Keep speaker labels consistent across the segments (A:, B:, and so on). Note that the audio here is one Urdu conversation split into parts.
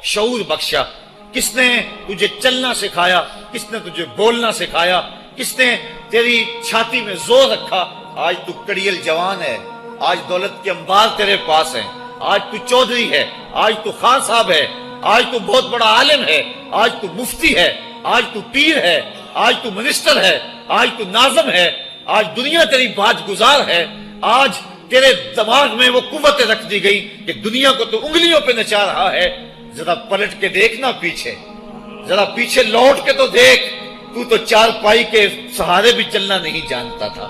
A: شعور بخشا؟ کس نے تجھے چلنا سکھایا؟ کس نے تجھے بولنا سکھایا؟ کس نے تیری چھاتی میں زور رکھا؟ آج تو کڑیل جوان ہے، آج دولت کے انبار تیرے پاس ہیں، آج تو چودھری ہے، آج تو خان صاحب ہے، آج تو بہت بڑا عالم ہے، آج تو مفتی ہے، آج تو پیر ہے، آج تو منسٹر ہے، آج تو ناظم ہے، آج دنیا تیری باج گزار ہے، آج تیرے دماغ میں وہ قوت رکھ دی گئی کہ دنیا کو تو انگلیوں پہ نچا رہا ہے۔ ذرا پلٹ کے دیکھنا پیچھے، ذرا پیچھے لوٹ کے تو دیکھ، تو چار پائی کے سہارے بھی چلنا نہیں جانتا تھا،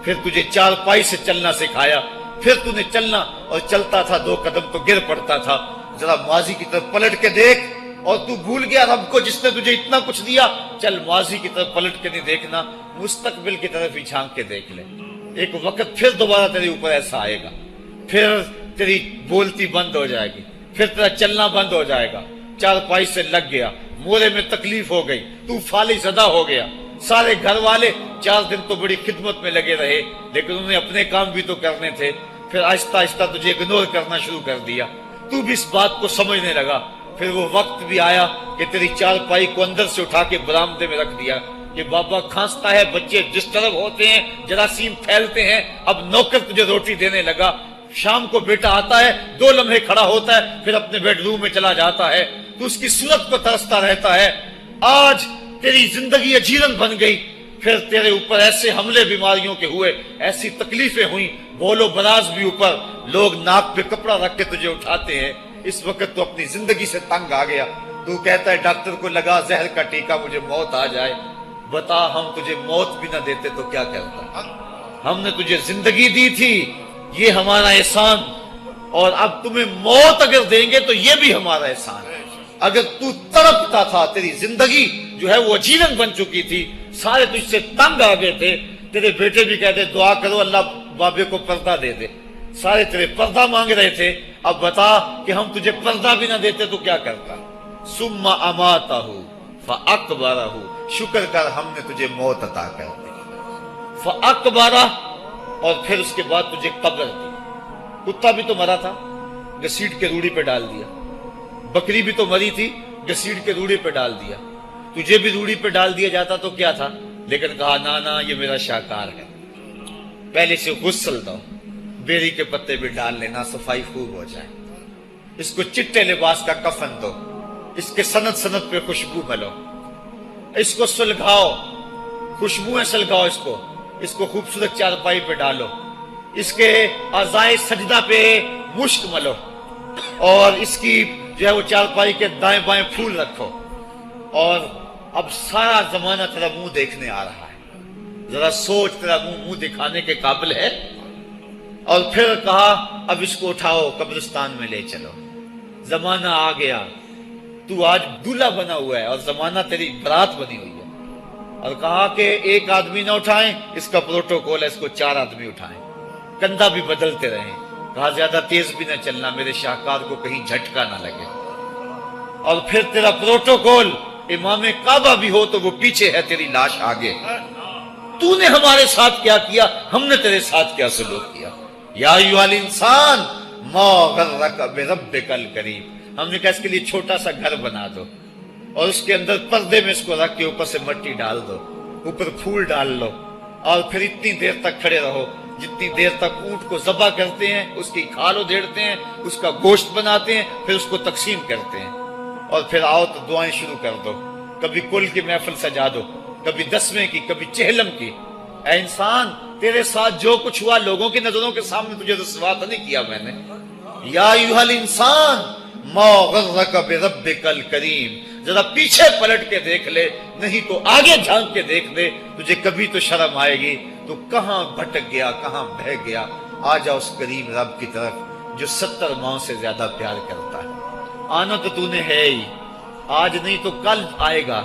A: پھر تجھے چار پائی سے چلنا سکھایا، پھر تو نے چلنا، اور چلتا تھا 2 قدم تو گر پڑتا تھا۔ ذرا ماضی کی طرف پلٹ کے دیکھ، اور تو بھول گیا رب کو جس نے تجھے اتنا کچھ دیا۔ چل ماضی کی طرف پلٹ کے نہیں دیکھنا، مستقبل کی طرف ہی جھانک کے دیکھ لے۔ ایک وقت پھر دوبارہ تیرے اوپر ایسا آئے گا، پھر تیری بولتی بند ہو جائے گی، پھر تیرا چلنا بند ہو جائے گا۔ چار پائی سے لگ گیا، مورے میں تکلیف ہو گئی، تو فالج زدہ ہو گیا۔ سارے گھر والے 4 دن تو بڑی خدمت میں لگے رہے، لیکن انہیں اپنے کام بھی تو کرنے تھے، پھر آہستہ آہستہ تجھے اگنور کرنا شروع کر دیا۔ تو بھی اس بات کو سمجھنے لگا۔ پھر وہ وقت بھی آیا کہ تیری چار پائی کو اندر سے اٹھا کے برآمدے میں رکھ دیا کہ بابا کھانستا ہے، بچے جس طرف ہوتے ہیں جراثیم پھیلتے ہیں، اب نوکر تجھے روٹی دینے لگا۔ شام کو بیٹا آتا ہے، 2 لمحے کھڑا ہوتا ہے، پھر اپنے بیڈ روم میں چلا جاتا ہے، تو اس کی صورت کو ترستا رہتا ہے۔ آج تیری زندگی اجیرن بن گئی، پھر تیرے اوپر ایسے حملے بیماریوں کے ہوئے، ایسی تکلیفیں ہوئیں، بول و براز بھی اوپر، لوگ ناک پہ کپڑا رکھ کے تجھے اٹھاتے ہیں۔ اس وقت تو اپنی زندگی سے تنگ آ گیا، تو کہتا ہے ڈاکٹر کو لگا زہر کا ٹیکہ، مجھے موت آ جائے۔ بتا ہم تجھے موت بھی نہ دیتے تو کیا کرتا؟ ہم نے تجھے زندگی دی تھی، یہ ہمارا احسان، اور اب تمہیں موت اگر دیں گے تو یہ بھی ہمارا احسان ہے۔ اگر تو تڑپتا تھا، تیری زندگی جو ہے وہ اجیرن بن چکی تھی، سارے تجھ سے تنگ آ گئے تھے، تیرے بیٹے بھی کہتے دعا کرو اللہ بابے کو پردہ دے دے، سارے تیرے پردہ مانگ رہے تھے، اب بتا کہ ہم تجھے پردہ بھی نہ دیتے تو کیا کرتا؟ ثم اماتہ فاقبرہ، شکر کر ہم نے تجھے موت عطا کر دی، فاقبرہ، اور پھر اس کے بعد تجھے قبر دی۔ کتا بھی تو مرا تھا، گھسیٹ کے روڑی پہ ڈال دیا، بکری بھی تو مری تھی، گھسیٹ کے روڑی پہ ڈال دیا، تجھے بھی روڑی پہ ڈال دیا جاتا تو کیا تھا؟ لیکن کہا نا یہ میرا شاہکار ہے، پہلے سے غسل دو، بیری کے پتے بھی ڈال لینا، صفائی خوب ہو جائے، اس کو چٹے لباس کا کفن دو، اس کے سند سند پہ خوشبو ملو، اس کو سلگھاؤ، خوشبوئیں سلگھاؤ، اس کو خوبصورت چارپائی پہ ڈالو، اس کے اعضائے سجدہ پہ مشک ملو، اور اس کی جو ہے وہ چارپائی کے دائیں بائیں پھول رکھو، اور اب سارا زمانہ تیرا منہ دیکھنے آ رہا ہے، ذرا سوچ تیرا منہ دکھانے کے قابل ہے؟ اور پھر کہا اب اس کو اٹھاؤ، قبرستان میں لے چلو، زمانہ آ گیا، تو آج دولہا بنا ہوا ہے اور زمانہ تیری برات بنی ہوئی ہے، اور کہا کہ ایک آدمی نہ اٹھائیں، اس کا پروٹوکول ہے، اس کو 4 آدمی اٹھائیں، کندھا بھی بدلتے رہیں، کہا زیادہ تیز بھی نہ چلنا، میرے شاہکار کو کہیں جھٹکا نہ لگے، اور پھر تیرا پروٹوکول امام کعبہ بھی ہو تو وہ پیچھے ہے، تیری لاش آگے۔ تو نے ہمارے ساتھ کیا کیا، ہم نے تیرے ساتھ کیا سلوک کیا؟ یا ایھا الانسان ما غرک بربک الکریم، ہم نے کہا اس کے لیے چھوٹا سا گھر بنا دو، اور اس کے اندر پردے میں اس کو رکھ کے اوپر سے مٹی ڈال دو، اوپر پھول ڈال لو، اور پھر اتنی دیر تک کھڑے رہو جتنی دیر تک اونٹ کو ذبح کرتے ہیں، اس کی کھال ادھیڑتے ہیں، اس کا گوشت بناتے ہیں، پھر اس کو تقسیم کرتے ہیں، اور پھر آؤ تو دعائیں شروع کر دو، کبھی کل کی محفل سجا دو، کبھی 10ویں کی، کبھی چہلم کی۔ اے انسان، تیرے ساتھ جو کچھ ہوا لوگوں کی نظروں کے سامنے تجھے رسوا تو نہیں کیا میں نے؟ یا ایھا الانسان ما غرک بربک الکریم، ذرا پیچھے پلٹ کے دیکھ لے، نہیں تو آگے جھانک کے دیکھ لے، تجھے کبھی تو شرم آئے گی، تو کہاں بھٹک گیا، کہاں بہہ گیا۔ آ جا اس کریم رب کی طرف جو 70 ماؤں سے زیادہ پیار کرتا ہے۔ آنا تو نے ہے ہی، آج نہیں تو کل آئے گا،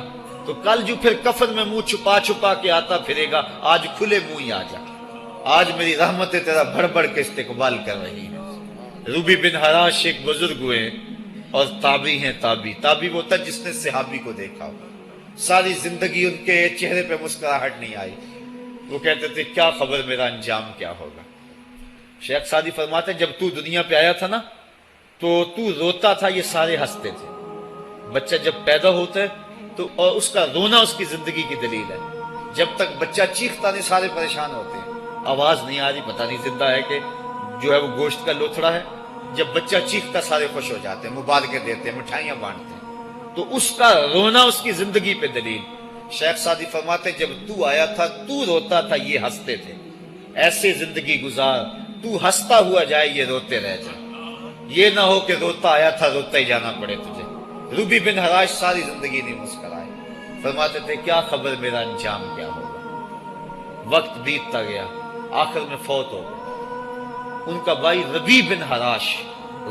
A: تو کل جو پھر کفن میں منہ چھپا چھپا کے آتا پھرے گا، آج کھلے منہ ہی آ جا۔ آج میری رحمتیں تیرا بڑھ بڑھ کے استقبال کر رہی ہیں۔ روبی بن حراش ایک بزرگ ہوئے اور تابعی ہیں۔ تابعی وہ تھا جس نے صحابی کو دیکھا ہو، ساری زندگی ان کے چہرے پہ مسکراہٹ نہیں آئی، وہ کہتے تھے کیا خبر میرا انجام کیا ہوگا۔ شیخ سعدی فرماتے ہیں جب تو دنیا پہ آیا تھا نا تو روتا تھا، یہ سارے ہنستے تھے، بچہ جب پیدا ہوتا ہے تو اور اس کا رونا اس کی زندگی کی دلیل ہے. جب تک بچہ چیختا نہیں سارے پریشان ہوتے ہیں، آواز نہیں آ رہی، پتہ نہیں زندہ ہے کہ جو ہے وہ گوشت کا لوتھڑا ہے. جب بچہ چیختا سارے خوش ہو جاتے ہیں، مبارکیں دیتے ہیں، مٹھائیاں بانٹتے ہیں. تو اس کا رونا اس کی زندگی پہ دلیل. شیخ سعدی فرماتے جب تو آیا تھا تو روتا تھا یہ ہنستے تھے، ایسے زندگی گزار تو ہنستا ہوا جائے یہ روتے رہ جائے. یہ نہ ہو کہ روتا آیا تھا روتا ہی جانا پڑے تجھے. ربی بن حراش ساری زندگی نہیں مسکرائے، فرماتے تھے کیا خبر میرا انجام کیا ہوگا. وقت بیتتا گیا، آخر میں فوت ہو گئے. ان کا بھائی ربی بن حراش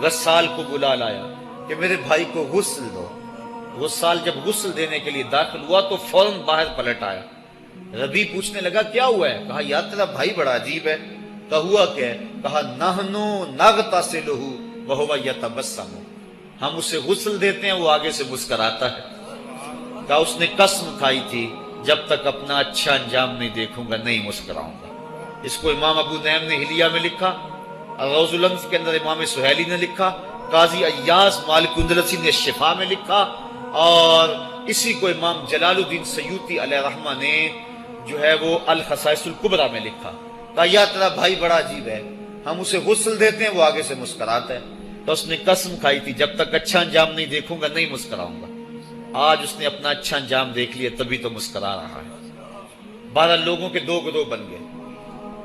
A: غسال کو بلا لایا کہ میرے بھائی کو غسل دو. غسال جب غسل دینے کے لیے داخل ہوا تو فوراً باہر پلٹ آیا. ربی پوچھنے لگا کیا ہوا ہے؟ کہا یار تیرا بھائی بڑا عجیب ہے. کہا ہوا کیا ہے؟ کہا نحنو نغتسلہ وہو یتبسم، ہم اسے غسل دیتے ہیں وہ آگے سے مسکراتا ہے. کہا اس نے قسم کھائی تھی جب تک اپنا اچھا انجام نہیں دیکھوں گا نہیں مسکراؤں گا. اس کو امام ابو نعیم نے حلیہ میں لکھا، روز الانف کے اندر امام سہیلی نے لکھا، قاضی ایاز مالک اندلسی نے شفا میں لکھا، اور اسی کو امام جلال الدین سیوطی علیہ رحمہ نے جو ہے وہ الخصائص الکبریٰ میں لکھا. کہا یا تیرا بھائی بڑا عجیب ہے، ہم اسے غسل دیتے ہیں وہ آگے سے مسکراتا ہے. تو اس نے قسم کھائی تھی جب تک اچھا انجام نہیں دیکھوں گا نہیں مسکراؤں گا. آج اس نے اپنا اچھا انجام دیکھ لیا تبھی تو مسکرا رہا ہے. 12 لوگوں کے 2 گروہ بن گئے.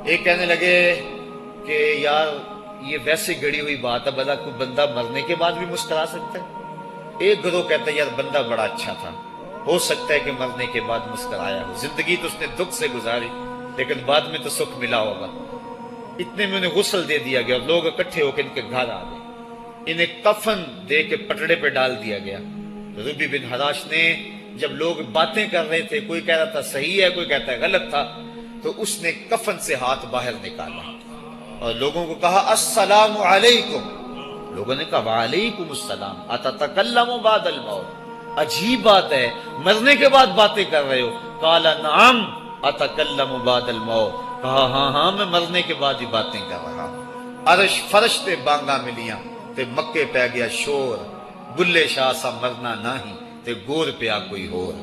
A: ایک کہنے لگے کہ یار یہ ویسے گڑی ہوئی بات ہے، بلا کوئی بندہ مرنے کے بعد بھی مسکرا سکتا ہے. ایک گروہ کہتا ہے یار بندہ بڑا اچھا تھا، ہو سکتا ہے کہ مرنے کے بعد مسکرایا ہو، زندگی تو اس نے دکھ سے گزاری لیکن بعد میں تو سکھ ملا ہوگا. اتنے میں انہیں غسل دے دیا گیا اور لوگ اکٹھے ہو کے ان کے گھر آ گئے. انہیں کفن دے کے پٹڑے پہ ڈال دیا گیا. ربی بن حراش نے جب لوگ باتیں کر رہے تھے، کوئی کہہ رہا تھا صحیح ہے کوئی کہتا ہے غلط تھا، تو اس نے کفن سے ہاتھ باہر نکالا اور لوگوں کو کہا السلام علیکم. لوگوں نے کہا وعلیکم السلام اتتکلم بعد الموت، عجیب بات ہے مرنے کے بعد باتیں کر رہے ہو. قال نعم اتکلم بعد الموت، کہا ہاں ہاں میں مرنے کے بعد ہی باتیں کر رہا ہوں. عرش فرش تے بانگا ملیاں تے مکے پہ گیا شور، بلے شاہ سا مرنا نہیں تے گور پیا کوئی ہور.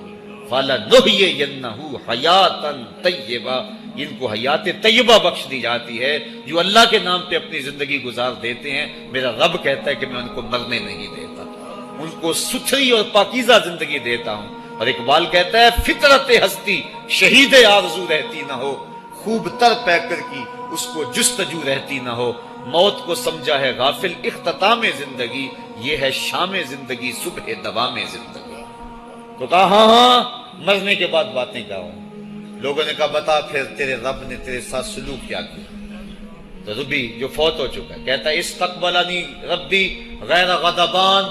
A: فَلَنُحْيِيَنَّهُ حَيَاتًا طَيِّبَةً، ان کو حیات طیبہ بخش دی جاتی ہے جو اللہ کے نام پہ اپنی زندگی گزار دیتے ہیں. میرا رب کہتا ہے کہ میں ان کو مرنے نہیں دیتا، ان کو ستھری اور پاکیزہ زندگی دیتا ہوں. اور اقبال کہتا ہے فطرت ہستی شہید آرزو رہتی نہ ہو، خوب تر پیکر کی اس کو جستجو رہتی نہ ہو. موت کو سمجھا ہے غافل اختتام زندگی، یہ ہے شام زندگی صبح دوام زندگی. تو کہا ہاں ہاں مرنے کے بعد باتیں کروں. لوگوں نے کہا بتا پھر تیرے رب نے تیرے ساتھ سلوک کیا کیا. تو ربی جو فوت ہو چکا ہے کہتا ہے استقبلنی ربی غیر غضبان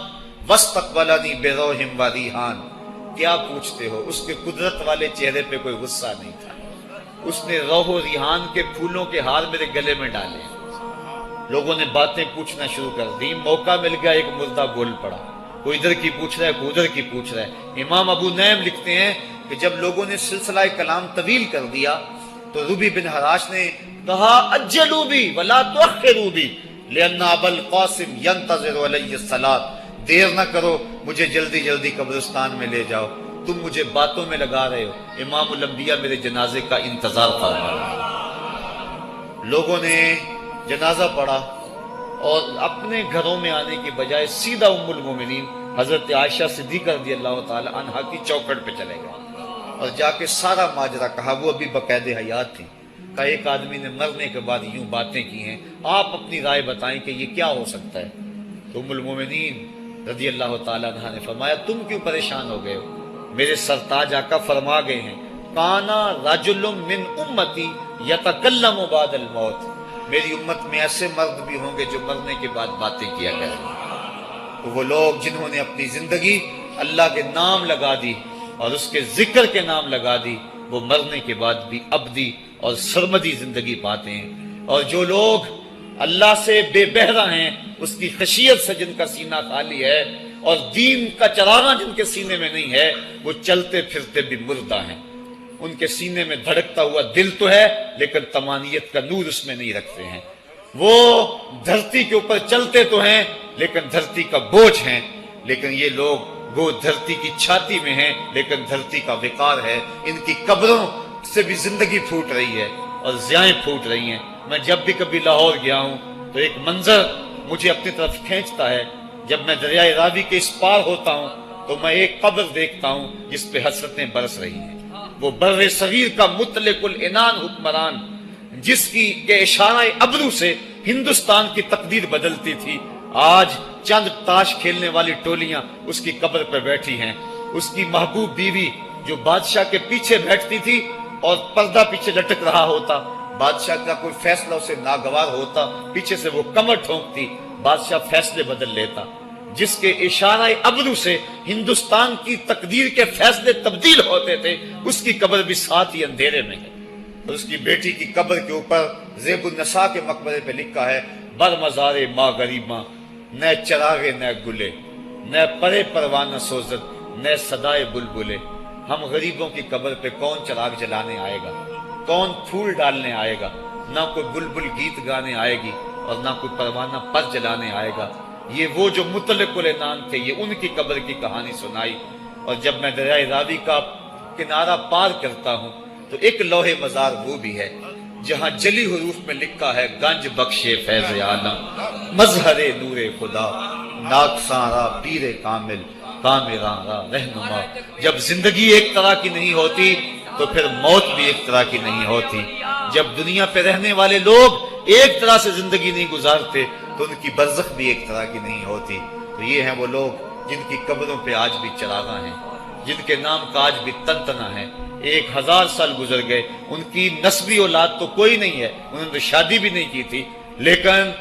A: واستقبلنی بروح و ریحان. کیا پوچھتے ہو، اس کے قدرت والے چہرے پہ کوئی غصہ نہیں تھا. اس نے روح و ریحان کے پھولوں کے ہار میرے گلے میں ڈالے. لوگوں نے باتیں پوچھنا شروع کر دی. موقع مل گیا ایک مردہ بول پڑا، کوئی ادھر کی پوچھ رہا ہے کوئی ادھر کی پوچھ رہا ہے. امام ابو نعیم لکھتے ہیں کہ جب لوگوں نے سلسلہ کلام طویل کر دیا تو ربی بن حراش نے کہا اجلوا بی ولا تؤخروا بی لان ابا القاسم ينتظر علی الصلاۃ، دیر نہ کرو مجھے جلدی جلدی قبرستان میں لے جاؤ، تم مجھے باتوں میں لگا رہے ہو، امام الانبیاء میرے جنازے کا انتظار فرما رہے ہیں. لوگوں نے جنازہ پڑھا اور اپنے گھروں میں آنے کی بجائے سیدھا ام المومنین حضرت عائشہ صدیقہ رضی اللہ تعالی عنہا کی چوکھٹ پہ چلے گئے اور جا کے سارا ماجرا کہا. وہ ابھی باقاعد حیات تھی. کہ ایک آدمی نے مرنے کے بعد یوں باتیں کی ہیں، آپ اپنی رائے بتائیں کہ یہ کیا ہو سکتا ہے. تو ام المومنین رضی اللہ تعالی عنہا نے فرمایا تم کیوں پریشان ہو گئے ہو، میرے سرتاج آقا فرما گئے ہیں کانا رجل من امتی یتکلم بعد الموت، میری امت میں ایسے مرد بھی ہوں گے جو مرنے کے بعد باتیں کیا کریں. تو وہ لوگ جنہوں نے اپنی زندگی اللہ کے نام لگا دی اور اس کے ذکر کے نام لگا دی، وہ مرنے کے بعد بھی ابدی اور سرمدی زندگی پاتے ہیں. اور جو لوگ اللہ سے بے بہرہ ہیں، اس کی خشیت سے جن کا سینہ خالی ہے اور دین کا چراغاں جن کے سینے میں نہیں ہے، وہ چلتے پھرتے بھی مردہ ہیں. ان کے سینے میں دھڑکتا ہوا دل تو ہے لیکن تمانیت کا نور اس میں نہیں رکھتے ہیں. وہ دھرتی کے اوپر چلتے تو ہیں لیکن دھرتی کا بوجھ ہیں. لیکن یہ لوگ وہ دھرتی کی چھاتی میں ہیں لیکن دھرتی کا وقار ہے. ان کی قبروں سے بھی زندگی پھوٹ رہی ہے اور ضیائیں پھوٹ رہی ہیں. میں جب بھی کبھی لاہور گیا ہوں تو ایک منظر مجھے اپنی طرف کھینچتا ہے. جب میں دریائے راوی کے اس پار ہوتا ہوں تو میں ایک قبر دیکھتا ہوں جس پہ حسرتیں برس رہی ہیں. وہ بر صغیر کا مطلق العنان حکمران جس کی کے اشارہ ابرو سے ہندوستان کی تقدیر بدلتی تھی، آج چند تاش کھیلنے والی ٹولیاں اس کی قبر پہ بیٹھی ہیں. اس کی محبوب بیوی جو بادشاہ کے پیچھے بیٹھتی تھی اور پردہ پیچھے لٹک رہا ہوتا، بادشاہ کا کوئی فیصلہ اسے ناگوار ہوتا، پیچھے سے وہ کمر ٹھونکتی، بادشاہ فیصلے بدل لیتا. جس کے اشارہ ابرو سے ہندوستان کی تقدیر کے فیصلے تبدیل ہوتے تھے، اس کی قبر بھی ساتھ ہی اندھیرے میں ہے. اور اس کی بیٹی کی قبر کے اوپر زیب النساء کے مقبرے پہ لکھا ہے: بر مزار ماں غریباں، نہ چراغے نہ گلے، نہ پرے پروانہ سوزد، نہ صدائے بلبلے. ہم غریبوں کی قبر پہ کون چراغ جلانے آئے گا، کون پھول ڈالنے آئے گا؟ نہ کوئی بلبل گیت گانے آئے گی اور نہ کوئی پروانہ پر جلانے آئے گا. یہ وہ جو مطلق العنان تھے، یہ ان کی قبر کی کہانی سنائی. اور جب میں دریائے راوی کا کنارہ پار کرتا ہوں تو ایک لوح مزار وہ بھی ہے جہاں جلی حروف میں لکھا ہے: گنج بخشے فیض عالم، مظہر نور خدا، ناکساں را پیر کامل، کامراں را رہنما. جب زندگی ایک طرح کی نہیں ہوتی تو پھر موت بھی ایک طرح کی نہیں ہوتی. جب دنیا پہ رہنے والے لوگ ایک طرح سے زندگی نہیں گزارتے تو ان کی برزخ بھی ایک طرح کی نہیں ہوتی. تو یہ ہیں وہ لوگ جن کی قبروں پہ آج بھی چراغاں ہیں، جن کے نام کا آج بھی تنتنا ہے. 1000 سال گزر گئے، ان کی نسبی اولاد تو کوئی نہیں ہے، انہوں نے شادی بھی نہیں کی تھی، لیکن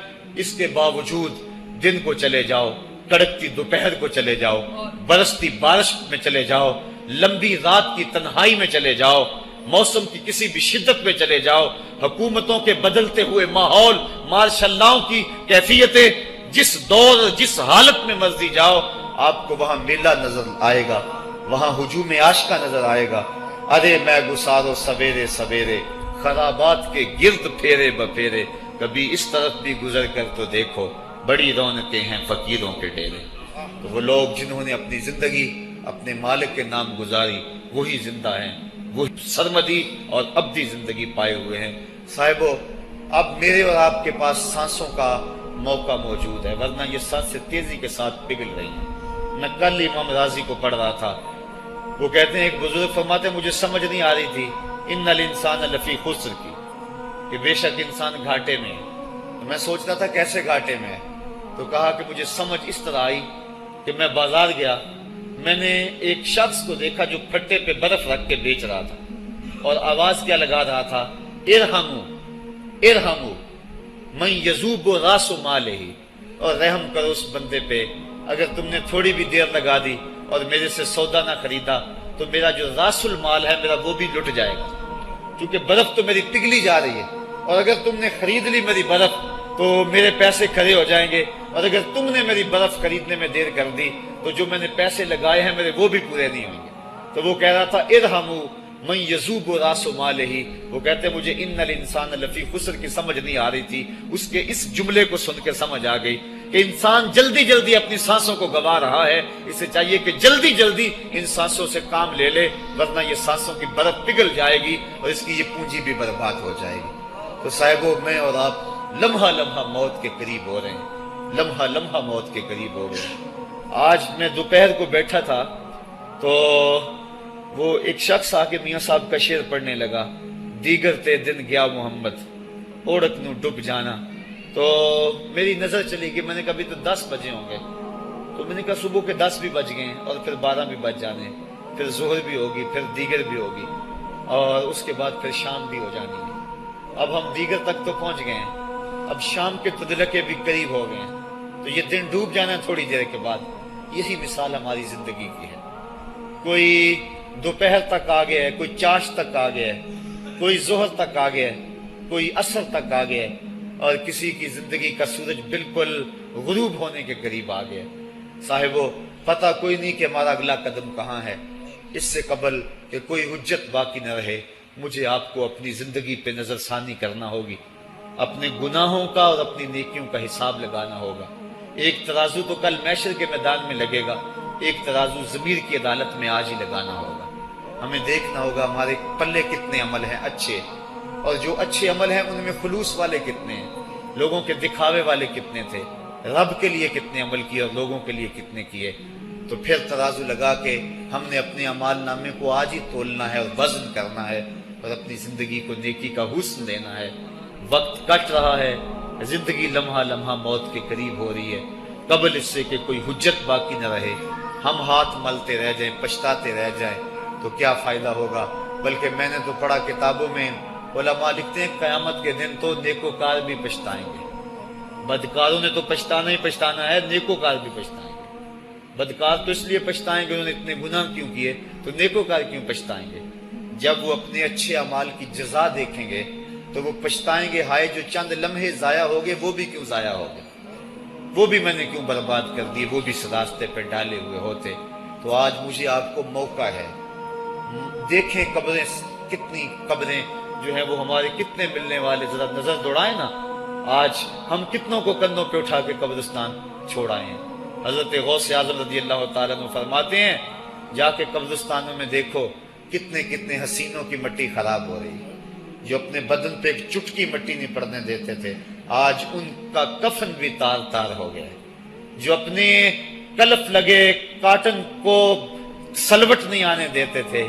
A: اس کے باوجود دن کو چلے جاؤ، کڑکتی دوپہر کو چلے جاؤ، برستی بارش میں چلے جاؤ، لمبی رات کی تنہائی میں چلے جاؤ، موسم کی کسی بھی شدت میں چلے جاؤ، حکومتوں کے بدلتے ہوئے ماحول، مارشل لاؤ کی کیفیتیں، جس دور جس حالت میں مرضی جاؤ، آپ کو وہاں میلہ نظر آئے گا، وہاں ہجوم عاشقہ نظر آئے گا. ارے میں گسارو سویرے سویرے، خرابات کے گرد پھیرے بپھیرے، کبھی اس طرف بھی گزر کر تو دیکھو، بڑی رونقیں ہیں فقیروں کے ڈیرے. تو وہ لوگ جنہوں نے اپنی زندگی اپنے مالک کے نام گزاری وہی زندہ ہیں، وہ سرمدی اور ابدی زندگی پائے ہوئے ہیں. صاحبو، اب میرے اور آپ کے پاس سانسوں کا موقع موجود ہے، ورنہ یہ سانسیں تیزی کے ساتھ پگھل رہی ہیں. میں کل امام راضی کو پڑھ رہا تھا، وہ کہتے ہیں، ایک بزرگ فرماتے ہیں مجھے سمجھ نہیں آ رہی تھی ان الانسان لفی خسر کی، کہ بے شک انسان گھاٹے میں ہے. تو میں سوچ رہا تھا کیسے گھاٹے میں ہے، تو کہا کہ مجھے سمجھ اس طرح آئی کہ میں بازار گیا، میں نے ایک شخص کو دیکھا جو پھٹے پہ برف رکھ کے بیچ رہا تھا اور آواز کیا لگا رہا تھا: ارحمو ارحمو من یذوب راس مالہ، اور رحم کرو اس بندے پہ، اگر تم نے تھوڑی بھی دیر لگا دی اور میرے سے سودا نہ خریدا تو میرا جو راس المال ہے میرا وہ بھی لٹ جائے گا، کیونکہ برف تو میری پگھلی جا رہی ہے، اور اگر تم نے خرید لی میری برف تو میرے پیسے کھڑے ہو جائیں گے، اور اگر تم نے میری برف خریدنے میں دیر کر دی تو جو میں نے پیسے لگائے ہیں میرے وہ بھی پورے نہیں ہوں گے. تو وہ کہہ رہا تھا ارحمو من یذوب راس مالہ. وہ کہتے ہیں مجھے ان الانسان لفی خسر کی سمجھ نہیں آ رہی تھی، اس کے اس جملے کو سن کے سمجھ آ گئی کہ انسان جلدی جلدی اپنی سانسوں کو گوا رہا ہے، اسے چاہیے کہ جلدی جلدی ان سانسوں سے کام لے لے، ورنہ یہ سانسوں کی برف پگھل جائے گی اور اس کی یہ پونجی بھی برباد ہو جائے گی. تو صاحبو، میں اور آپ لمحہ لمحہ موت کے قریب ہو رہے ہیں، لمحہ لمحہ موت کے قریب ہو گئے. آج میں دوپہر کو بیٹھا تھا تو وہ ایک شخص آ کے میاں صاحب کا شعر پڑھنے لگا: دیگر تے دن گیا محمد، اوڑک نو ڈب جانا. تو میری نظر چلی گئی، میں نے کہا ابھی تو 10 بجے ہوں گے، تو میں نے کہا صبح کے 10 بھی بج گئے ہیں اور پھر 12 بھی بج جانے ہیں، پھر ظہر بھی ہوگی، پھر دیگر بھی ہوگی، اور اس کے بعد پھر شام بھی ہو جانی ہے. اب ہم دیگر تک تو پہنچ گئے ہیں، اب شام کے تدلکے بھی قریب ہو گئے ہیں، تو یہ دن ڈوب جانا ہے تھوڑی دیر کے بعد. یہی مثال ہماری زندگی کی ہے. کوئی دوپہر تک آ گیا ہے، کوئی چاش تک آ گیا ہے، کوئی ظہر تک آ گیا ہے، کوئی عصر تک آ گیا ہے، اور کسی کی زندگی کا سورج بالکل غروب ہونے کے قریب آ گیا. صاحبو، پتہ کوئی نہیں کہ ہمارا اگلا قدم کہاں ہے. اس سے قبل کہ کوئی حجت باقی نہ رہے، مجھے آپ کو اپنی زندگی پہ نظر ثانی کرنا ہوگی، اپنے گناہوں کا اور اپنی نیکیوں کا حساب لگانا ہوگا. ایک ترازو تو کل محشر کے میدان میں لگے گا، ایک ترازو ضمیر کی عدالت میں آج ہی لگانا ہوگا۔ ہمیں دیکھنا ہوگا ہمارے پلے کتنے عمل ہیں اچھے، اور جو اچھے عمل ہیں ان میں خلوص والے کتنے ہیں، لوگوں کے دکھاوے والے کتنے تھے، رب کے لیے کتنے عمل کیے اور لوگوں کے لیے کتنے کیے۔ تو پھر ترازو لگا کے ہم نے اپنے اعمال نامے کو آج ہی تولنا ہے اور وزن کرنا ہے، اور اپنی زندگی کو نیکی کا حسن دینا ہے۔ وقت کٹ رہا ہے، زندگی لمحہ لمحہ موت کے قریب ہو رہی ہے، قبل اس سے کہ کوئی حجت باقی نہ رہے، ہم ہاتھ ملتے رہ جائیں، پچھتاتے رہ جائیں تو کیا فائدہ ہوگا۔ بلکہ میں نے تو پڑھا کتابوں میں، علماء لکھتے ہیں قیامت کے دن تو نیکوکار بھی پچھتائیں گے۔ بدکاروں نے تو پچھتانا ہی پچھتانا ہے، نیکوکار بھی پچھتائیں گے۔ بدکار تو اس لیے پچھتائیں گے انہوں نے اتنے گناہ کیوں کیے، تو نیکوکار کیوں پچھتائیں گے؟ جب وہ اپنے اچھے اعمال کی جزا دیکھیں گے تو وہ پچھتائیں گے، ہائے جو چند لمحے ضائع ہو گئے وہ بھی کیوں ضائع ہو گئے، وہ بھی میں نے کیوں برباد کر دیے، وہ بھی اس راستے پہ ڈالے ہوئے ہوتے۔ تو آج مجھے آپ کو موقع ہے، دیکھیں قبریں، کتنی قبریں جو ہیں وہ ہمارے کتنے ملنے والے، ذرا نظر دوڑائیں نا، آج ہم کتنوں کو کندھوں پہ اٹھا کے قبرستان چھوڑائے ہیں۔ حضرت غوث اعظم رضی اللہ تعالیٰ عنہ فرماتے ہیں، جا کے قبرستانوں میں دیکھو کتنے کتنے حسینوں کی مٹی خراب ہو رہی ہے، جو اپنے بدن پہ ایک چٹکی مٹی نہیں پڑنے دیتے تھے، آج ان کا کفن بھی تار تار ہو گیا ہے۔ جو اپنے کلف لگے کاٹن کو سلوٹ نہیں آنے دیتے تھے،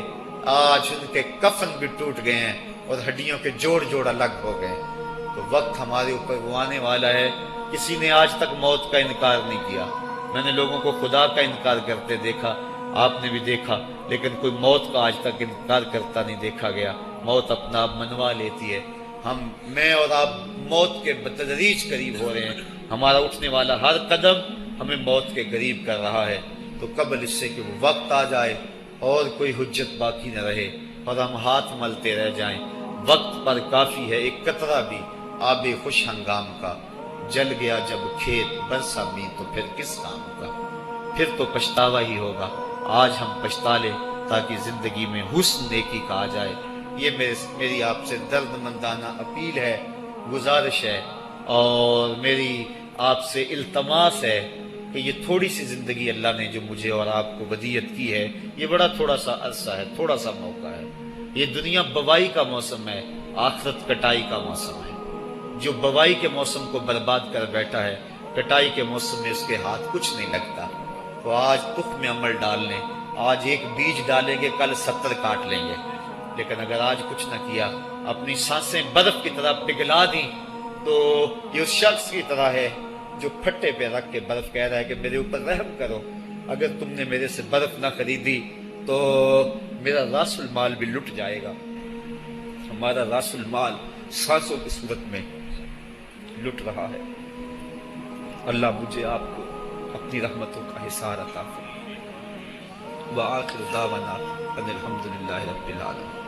A: آج ان کے کفن بھی ٹوٹ گئے ہیں اور ہڈیوں کے جوڑ جوڑ الگ ہو گئے۔ تو وقت ہمارے اوپر وہ آنے والا ہے، کسی نے آج تک موت کا انکار نہیں کیا۔ میں نے لوگوں کو خدا کا انکار کرتے دیکھا، آپ نے بھی دیکھا، لیکن کوئی موت کا آج تک انکار کرتا نہیں دیکھا گیا۔ موت اپنا آپ منوا لیتی ہے۔ میں اور آپ موت کے بتدریج قریب ہو رہے ہیں، ہمارا اٹھنے والا ہر قدم ہمیں موت کے قریب کر رہا ہے۔ تو قبل اس سے کہ وہ وقت آ جائے اور کوئی حجت باقی نہ رہے اور ہم ہاتھ ملتے رہ جائیں، وقت پر کافی ہے ایک قطرہ بھی آب خوش ہنگام کا، جل گیا جب کھیت برسا می تو پھر کس کام کا، پھر تو پچھتاوا ہی ہوگا۔ آج ہم پچھتا لیں تاکہ زندگی میں حسن نیکی کا آ جائے۔ یہ میری آپ سے درد مندانہ اپیل ہے، گزارش ہے، اور میری آپ سے التماس ہے کہ یہ تھوڑی سی زندگی اللہ نے جو مجھے اور آپ کو ودیعت کی ہے، یہ بڑا تھوڑا سا عرصہ ہے، تھوڑا سا موقع ہے۔ یہ دنیا بوائی کا موسم ہے، آخرت کٹائی کا موسم ہے۔ جو بوائی کے موسم کو برباد کر بیٹھا ہے، کٹائی کے موسم میں اس کے ہاتھ کچھ نہیں لگتا۔ تو آج تخم عمل ڈال لیں، آج ایک بیج ڈالیں گے، کل 70 کاٹ لیں گے۔ لیکن اگر آج کچھ نہ کیا، اپنی سانسیں برف کی طرح پگھلا دیں، تو یہ اس شخص کی طرح ہے جو پھٹے پہ رکھ کے برف کہہ رہا ہے کہ میرے اوپر رحم کرو، اگر تم نے میرے سے برف نہ خریدی تو میرا راس المال بھی لٹ جائے گا۔ ہمارا راس المال سانسوں کی صورت میں لٹ رہا ہے۔ اللہ مجھے آپ کو اپنی رحمتوں کا حصار عطا فرمائے۔ وآخر دعوانا ان الحمد للہ رب العالمین۔